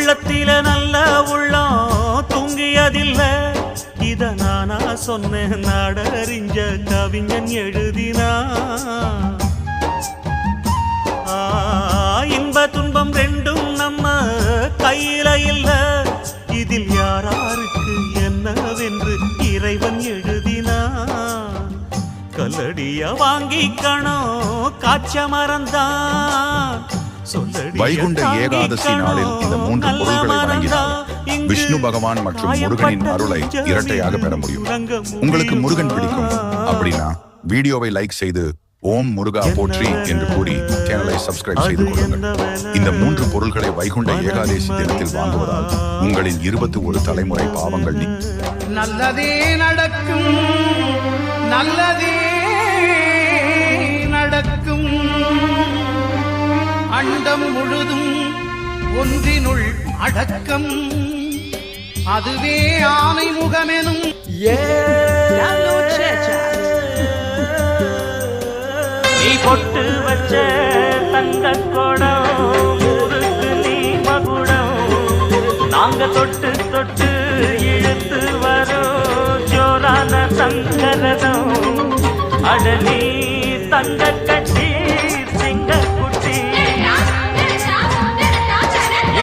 உள்ளத்தில நல்ல உள்ளம் தூங்கியதில்லை. இத நானா சொன்னேன், நாடறிஞ்ச கவிஞன் எழுதினா. இன்ப துன்பம் ரெண்டும் நம்ம கையில இல்ல, இதில் யாராருக்கு என்னவென்று இறைவன் எழுதினான். கல்லடிய வாங்கிக்கணும் காய்ச்ச மறந்தான். வைகுண்ட ஏகாதசி நாளில் இந்த 3 பொருள்களை வழங்கினால் விஷ்ணு பகவான் மற்றும் முருகனின் அருளை இரட்டையாக பெற முடியும். உங்களுக்கு முருகன் பிடிக்கும் அப்படின்னா வீடியோவை லைக் செய்து ஓம் முருகா போற்றி என்று கூறி சேனலை சப்ஸ்கிரைப் செய்து கொள்ளுங்கள். இந்த 3 பொருள்களை வைகுண்ட ஏகாதசி தினத்தில் வாங்குவதால் உங்களின் 21 தலைமுறை பாவங்கள் நல்லதே நடக்கும், நல்லதே நடக்கும். அண்டம் முழுதும் ஒன்றினுள் அடக்கம், அதுவே ஆனை முகமெனும். நீ பொட்டு வச்ச தங்க கொடம், ஊருக்கு நீ மகுடம். நாங்க தொட்டு தொட்டு இழுத்து வரோம் ஜோரான தங்கரதம். அடலி தங்க கட்டி